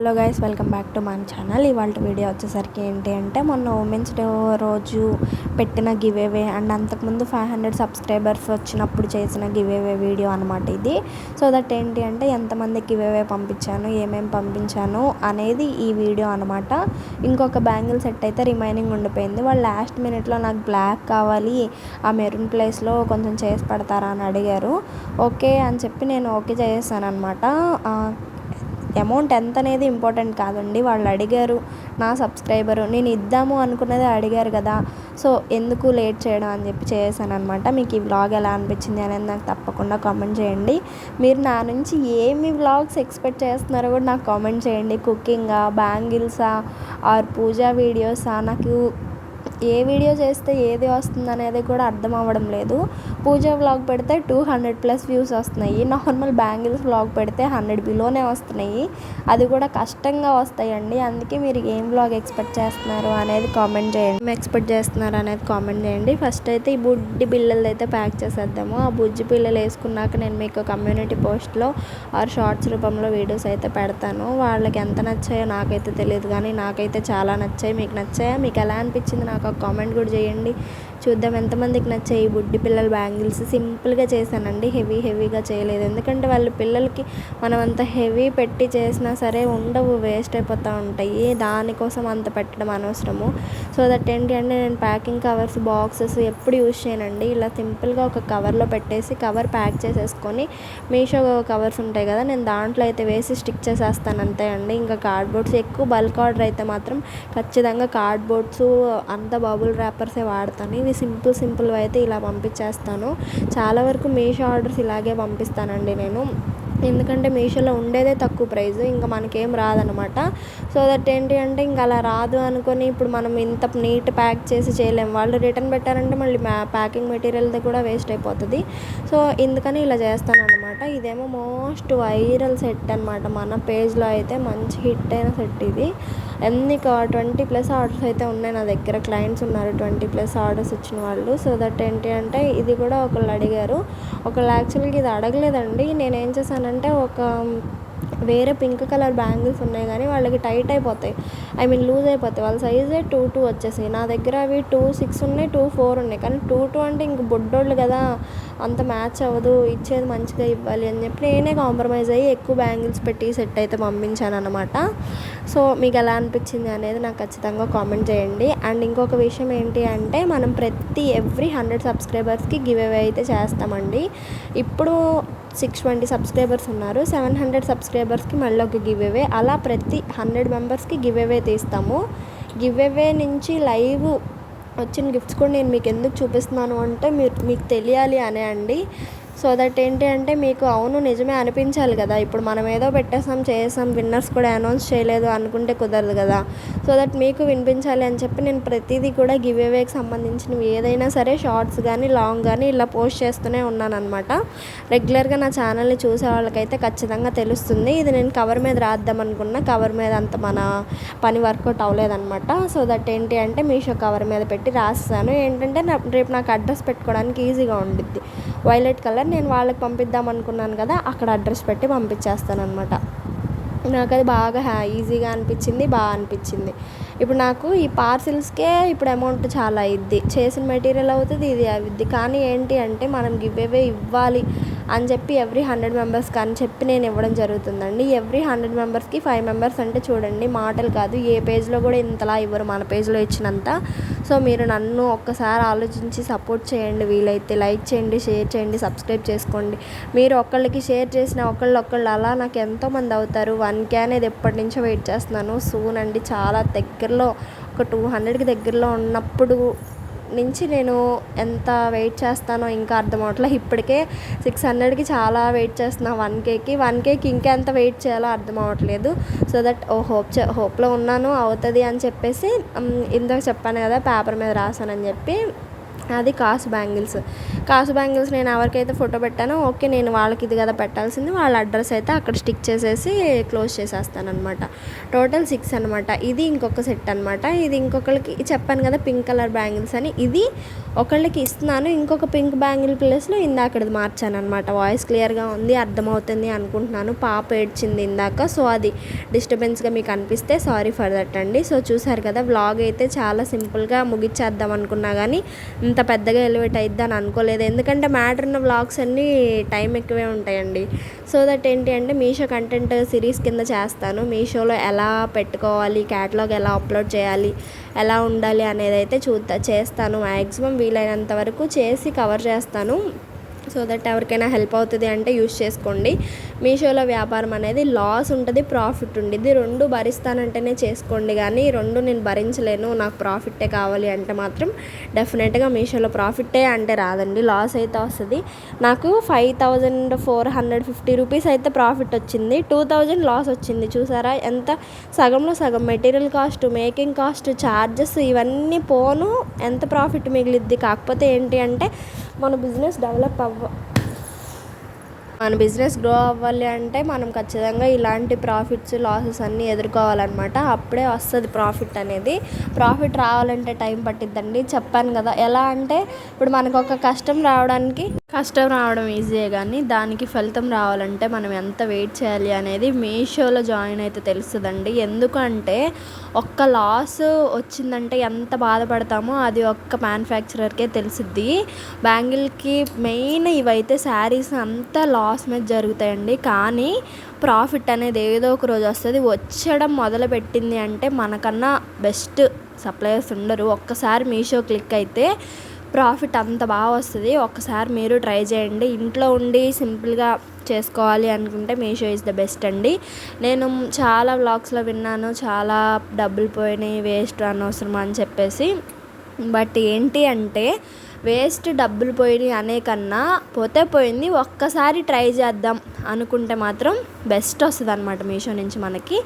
Hello guys, welcome back to మన channel. ఇవాళ video వచ్చేసరికి ఏంటి అంటే మొన్న ఉమెన్స్ డే రోజు పెట్టిన గివేవే అండ్ అంతకుముందు 500 సబ్స్క్రైబర్స్ వచ్చినప్పుడు చేసిన గివేవే వీడియో అనమాట ఇది. సో దట్ ఏంటి అంటే ఎంతమంది గివేవే పంపించాను, ఏమేమి పంపించాను అనేది ఈ వీడియో అనమాట. ఇంకొక బ్యాంగిల్ సెట్ అయితే రిమైనింగ్ ఉండిపోయింది. వాళ్ళు లాస్ట్ మినిట్లో నాకు బ్లాక్ కావాలి, ఆ మెరూన్ ప్లేస్లో కొంచెం చేసి పెడతారా అని అడిగారు. ఓకే అని చెప్పి నేను ఓకే చేసేసాను అనమాట. అమౌంట్ ఎంత అనేది ఇంపార్టెంట్ కాదండి, వాళ్ళు అడిగారు, నా సబ్స్క్రైబరు, నేను ఇద్దాము అనుకున్నదే అడిగారు కదా, సో ఎందుకు లేట్ చేయడం అని చెప్పి చేశాను అనమాట. మీకు ఈ వ్లాగ్ ఎలా అనిపించింది అనేది నాకు తప్పకుండా కామెంట్ చేయండి. మీరు నా నుంచి ఏమి వ్లాగ్స్ ఎక్స్పెక్ట్ చేస్తున్నారో కూడా నాకు కామెంట్ చేయండి. కుకింగా, బ్యాంగిల్సా ఆర్ పూజా వీడియోసా, నాకు ఏ వీడియో చేస్తే ఏది వస్తుంది అనేది కూడా అర్థం అవ్వడం లేదు. పూజా వ్లాగ్ పెడితే 200+ వ్యూస్ వస్తున్నాయి, నార్మల్ బ్యాంగిల్స్ వ్లాగ్ పెడితే 100 బిలోనే వస్తున్నాయి. అది కూడా కష్టంగా వస్తాయండి. అందుకే మీరు ఏం వ్లాగ్ ఎక్స్పెక్ట్ చేస్తున్నారు అనేది కామెంట్ చేయండి. ఫస్ట్ అయితే ఈ బుడ్డి పిల్లలు అయితే ప్యాక్ చేసేద్దాము. ఆ బుజ్జి పిల్లలు వేసుకున్నాక నేను మీకు కమ్యూనిటీ పోస్ట్లో ఆర్ షార్ట్స్ రూపంలో వీడియోస్ అయితే పెడతాను. వాళ్ళకి ఎంత నచ్చాయో నాకైతే తెలియదు, కానీ నాకైతే చాలా నచ్చాయి. మీకు నచ్చాయా? మీకు ఎలా అనిపించింది నాకు ఒక కామెంట్ కూడా చేయండి. చూద్దాం ఎంతమందికి నచ్చాయి. బుడ్డి పిల్లల బ్యాంగిల్స్ సింపుల్గా చేశానండి, హెవీగా చేయలేదు. ఎందుకంటే వాళ్ళ పిల్లలకి మనం అంత హెవీ పెట్టి చేసినా సరే ఉండవు, వేస్ట్ అయిపోతూ ఉంటాయి. దానికోసం అంత పెట్టడం అనవసరము. సో దట్ ఏంటి అంటే నేను ప్యాకింగ్ కవర్స్, బాక్సెస్ ఎప్పుడు యూజ్ చేయనండి. ఇలా సింపుల్గా ఒక కవర్లో పెట్టేసి కవర్ ప్యాక్ చేసేసుకొని, మీషో కవర్స్ ఉంటాయి కదా, నేను దాంట్లో అయితే వేసి స్టిక్ చేసేస్తాను అంతే అండి. ఇంకా కార్డ్బోర్డ్స్ ఎక్కువ బల్క్ ఆర్డర్ అయితే మాత్రం ఖచ్చితంగా కార్డ్బోర్డ్స్ అంత బబుల్ ర్యాపర్సే వాడతాను. ఇవి సింపుల్ అయితే ఇలా పంపించేస్తాను. చాలా వరకు మీషో ఆర్డర్స్ ఇలాగే పంపిస్తానండి నేను, ఎందుకంటే మీషోలో ఉండేదే తక్కువ ప్రైస్, ఇంకా మనకేం రాదనమాట. సో దట్ ఏంటి అంటే ఇంకా అలా రాదు అనుకొని ఇప్పుడు మనం ఇంత నీట్ ప్యాక్ చేసి చేయలేము. వాళ్ళు రిటర్న్ పెట్టారంటే మళ్ళీ ప్యాకింగ్ మెటీరియల్ది కూడా వేస్ట్ అయిపోతుంది. సో ఇందుకని ఇలా చేస్తాను అనమాట. ఇదేమో మోస్ట్ వైరల్ సెట్ అనమాట, మన పేజ్లో అయితే మంచి హిట్ అయిన సెట్ ఇది. ఎన్ని 20+ ఆర్డర్స్ అయితే ఉన్నాయి నా దగ్గర, క్లయింట్స్ ఉన్నారు 20+ ఆర్డర్స్ ఇచ్చిన వాళ్ళు. సో దట్ ఏంటి అంటే ఇది కూడా ఒకళ్ళు అడిగారు. ఒకళ్ళు యాక్చువల్గా ఇది అడగలేదండి, నేనేం చేశానంటే వేరే పింక్ కలర్ బ్యాంగిల్స్ ఉన్నాయి కానీ వాళ్ళకి టైట్ అయిపోతాయి, లూజ్ అయిపోతాయి. వాళ్ళ సైజే 2 వచ్చేసాయి. నా దగ్గర అవి 2 6 ఉన్నాయి, 2 4 ఉన్నాయి. కానీ 2 అంటే ఇంక బొడ్డోళ్ళు కదా, అంత మ్యాచ్ అవ్వదు, ఇచ్చేది మంచిగా ఇవ్వాలి అని చెప్పి నేనే కాంప్రమైజ్ అయ్యి ఎక్కువ బ్యాంగిల్స్ పెట్టి సెట్ అయితే పంపించాను అనమాట. సో మీకు ఎలా అనిపించింది అనేది నాకు ఖచ్చితంగా కామెంట్ చేయండి. అండ్ ఇంకొక విషయం ఏంటి అంటే మనం ఎవ్రీ 100 సబ్స్క్రైబర్స్కి గివ్ అవే అయితే చేస్తామండి. ఇప్పుడు 620 సబ్స్క్రైబర్స్ ఉన్నారు, 700 సబ్స్క్రైబర్స్కి మళ్ళీ ఒక గివ్ అవే, అలా ప్రతి 100 మెంబర్స్కి గివ్ అవే తీస్తాము. గివ్ అవే నుంచి లైవ్ వచ్చిన గిఫ్ట్స్ కూడా నేను మీకు ఎందుకు చూపిస్తున్నాను అంటే మీకు తెలియాలి అనే అండి. సో దట్ ఏంటి అంటే మీకు అవును నిజమే అనిపించాలి కదా. ఇప్పుడు మనం ఏదో చేసాం, విన్నర్స్ కూడా అనౌన్స్ చేయలేదు అనుకుంటే కుదరదు కదా. సో దట్ మీకు వినిపించాలి అని చెప్పి నేను ప్రతిదీ కూడా గివ్ అవేకి సంబంధించినవి ఏదైనా సరే షార్ట్స్ కానీ లాంగ్ కానీ ఇలా పోస్ట్ చేస్తూనే ఉన్నాను అనమాట. రెగ్యులర్గా నా ఛానల్ని చూసే వాళ్ళకైతే ఖచ్చితంగా తెలుస్తుంది. ఇది నేను కవర్ మీద రాద్దాం అనుకున్నా, కవర్ మీద అంత మన పని వర్కౌట్ అవ్వలేదన్నమాట. సో దట్ ఏంటి అంటే మీషో కవర్ మీద పెట్టి రాస్తాను. ఏంటంటే రేపు నాకు అడ్రస్ పెట్టుకోవడానికి ఈజీగా ఉండిద్ది. వైలెట్ కలర్ నేను వాళ్ళకి పంపిద్దాం అనుకున్నాను కదా, అక్కడ అడ్రస్ పెట్టి పంపించేస్తాను అనమాట. నాకు అది బాగా ఈజీగా అనిపించింది, బాగా అనిపించింది. ఇప్పుడు నాకు ఈ పార్సిల్స్కే ఇప్పుడు అమౌంట్ చాలా అయ్యిద్ది, చేసిన మెటీరియల్ అవుతుంది, ఇది అవుద్ది. కానీ ఏంటి అంటే మనం గివ్ అవే ఇవ్వాలి అని చెప్పి ఎవ్రీ 100 మెంబర్స్కి అని చెప్పి నేను ఇవ్వడం జరుగుతుందండి. ఎవ్రీ 100 మెంబర్స్కి 5 మెంబర్స్ అంటే చూడండి మాటలు కాదు, ఏ పేజ్లో కూడా ఇంతలా ఇవ్వరు మన పేజ్లో ఇచ్చినంత. సో మీరు నన్ను ఒక్కసారి ఆలోచించి సపోర్ట్ చేయండి. వీలైతే లైక్ చేయండి, షేర్ చేయండి, సబ్స్క్రైబ్ చేసుకోండి. మీరు ఒకళ్ళకి షేర్ చేసిన ఒకళ్ళు అలా నాకు ఎంతోమంది అవుతారు. 1K అనేది ఎప్పటి నుంచో వెయిట్ చేస్తున్నాను. సూన్ అండి, చాలా దగ్గరలో ఒక 200కి దగ్గరలో ఉన్నప్పుడు నుంచి నేను ఎంత వెయిట్ చేస్తానో ఇంకా అర్థం అవ్వట్లేదు. ఇప్పటికే 600కి చాలా వెయిట్ చేస్తున్నా, 1Kకి ఇంకా ఎంత వెయిట్ చేయాలో అర్థం అవ్వట్లేదు. సో దట్ హోప్లో ఉన్నాను అవుతుంది అని చెప్పేసి ఇందాక చెప్పాను కదా పేపర్ మీద రాసానని చెప్పి అది కాసు బ్యాంగిల్స్ నేను ఎవరికైతే ఫోటో పెట్టానో ఓకే, నేను వాళ్ళకి ఇది కదా పెట్టాల్సింది, వాళ్ళ అడ్రస్ అయితే అక్కడ స్టిక్ చేసేసి క్లోజ్ చేసేస్తాను అనమాట. టోటల్ 6 అనమాట. ఇది ఇంకొక సెట్ అనమాట. ఇది ఇంకొకరికి చెప్పాను కదా పింక్ కలర్ బ్యాంగిల్స్ అని, ఇది ఒకళ్ళకి ఇస్తున్నాను. ఇంకొక పింక్ బ్యాంగిల్ ప్లేస్లో ఇందాకది మార్చాను అనమాట. వాయిస్ క్లియర్గా ఉంది, అర్థమవుతుంది అనుకుంటున్నాను. పాప ఏడ్చింది ఇందాక, సో అది డిస్టర్బెన్స్గా మీకు అనిపిస్తే సారీ ఫర్ దట్ అండి. సో చూసారు కదా, వ్లాగ్ అయితే చాలా సింపుల్గా ముగిచ్చేద్దాం అనుకున్నా కానీ ఇంత పెద్దగా ఎలివేట్ అయిద్ది అని అనుకోలేదు. ఎందుకంటే మ్యాటర్ ఉన్న వ్లాగ్స్ అన్నీ టైం ఎక్కువే ఉంటాయండి. సో దట్ ఏంటి అంటే మీషో కంటెంట్ సిరీస్ కింద చేస్తాను. మీషోలో ఎలా పెట్టుకోవాలి, క్యాటలాగ్ ఎలా అప్లోడ్ చేయాలి, ఎలా ఉండాలి అనేది అయితే చేస్తాను. మ్యాక్సిమం వీలైనంత వరకు చేసి కవర్ చేస్తాను. సో దట్ ఎవరికైనా హెల్ప్ అవుతుంది అంటే యూస్ చేసుకోండి. మీషోలో వ్యాపారం అనేది లాస్ ఉంటుంది, ప్రాఫిట్ ఉంటుంది. 2 భరిస్తానంటేనే చేసుకోండి, కానీ 2 నేను భరించలేను, నాకు ప్రాఫిట్టే కావాలి అంటే మాత్రం డెఫినెట్గా మీషోలో ప్రాఫిట్టే అంటే రాదండి, లాస్ అయితే వస్తుంది. నాకు 5450 రూపీస్ అయితే ప్రాఫిట్ వచ్చింది, 2000 లాస్ వచ్చింది. చూసారా ఎంత సగంలో సగం. Material cost, making cost, charges ఇవన్నీ పోను ఎంత ప్రాఫిట్ మిగిలిద్ది. కాకపోతే ఏంటి అంటే మన బిజినెస్ మన బిజినెస్ గ్రో అవ్వాలి అంటే మనం ఖచ్చితంగా ఇలాంటి ప్రాఫిట్స్, లాసెస్ అన్నీ ఎదుర్కోవాలన్నమాట. అప్పుడే వస్తుంది ప్రాఫిట్ అనేది. ప్రాఫిట్ రావాలంటే టైం పట్టిద్దండి, చెప్పాను కదా. ఎలా అంటే ఇప్పుడు మనకు ఒక కష్టం రావడం ఈజీయే, కానీ దానికి ఫలితం రావాలంటే మనం ఎంత వెయిట్ చేయాలి అనేది మీషోలో జాయిన్ అయితే తెలుస్తుందండి. ఎందుకంటే ఒక్క లాస్ వచ్చిందంటే ఎంత బాధపడతామో అది ఒక్క మ్యానుఫ్యాక్చరర్కే తెలిసిద్ది. బ్యాంగిల్కి మెయిన్ ఇవైతే శారీస్ అంతా లాస్ మీద జరుగుతాయండి, కానీ ప్రాఫిట్ అనేది ఏదో ఒక రోజు వస్తుంది. వచ్చడం మొదలుపెట్టింది అంటే మనకన్నా బెస్ట్ సప్లయర్స్ ఉండరు. ఒక్కసారి మీషో క్లిక్ అయితే ప్రాఫిట్ అంత బాగా వస్తుంది. ఒక్కసారి మీరు ట్రై చేయండి. ఇంట్లో ఉండి సింపుల్గా చేసుకోవాలి అనుకుంటే మీషో ఈజ్ ద బెస్ట్ అండి. నేను చాలా వ్లాగ్స్లో విన్నాను, చాలా డబ్బులు పోయినాయి, వేస్ట్, అనవసరం అని చెప్పేసి. బట్ ఏంటి అంటే వేస్ట్, డబ్బులు పోయినాయి అనే కన్నా పోతే పోయింది, ఒక్కసారి ట్రై చేద్దాం అనుకుంటే మాత్రం బెస్ట్ వస్తుంది అనమాట మీషో నుంచి మనకి.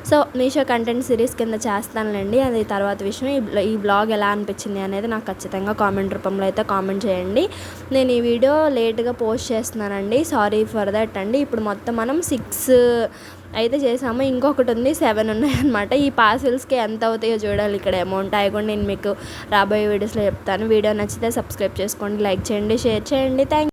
సో మీషో కంటెంట్ సిరీస్ కింద చేస్తానులేండి, అది తర్వాత విషయం. ఈ బ్లాగ్ ఎలా అనిపించింది అనేది నాకు ఖచ్చితంగా కామెంట్ రూపంలో అయితే కామెంట్ చేయండి. నేను ఈ వీడియో లేట్గా పోస్ట్ చేస్తున్నానండి, సారీ ఫర్ దట్ అండి. ఇప్పుడు మొత్తం మనం 6 అయితే చేసాము, ఇంకొకటి ఉంది, 7 ఉన్నాయన్నమాట. ఈ పార్సిల్స్కి ఎంత అవుతాయో చూడాలి. ఇక్కడ అమౌంట్ అవి కూడా నేను మీకు రాబోయే వీడియోస్లో చెప్తాను. వీడియో నచ్చితే సబ్స్క్రైబ్ చేసుకోండి, లైక్ చేయండి, షేర్ చేయండి. థ్యాంక్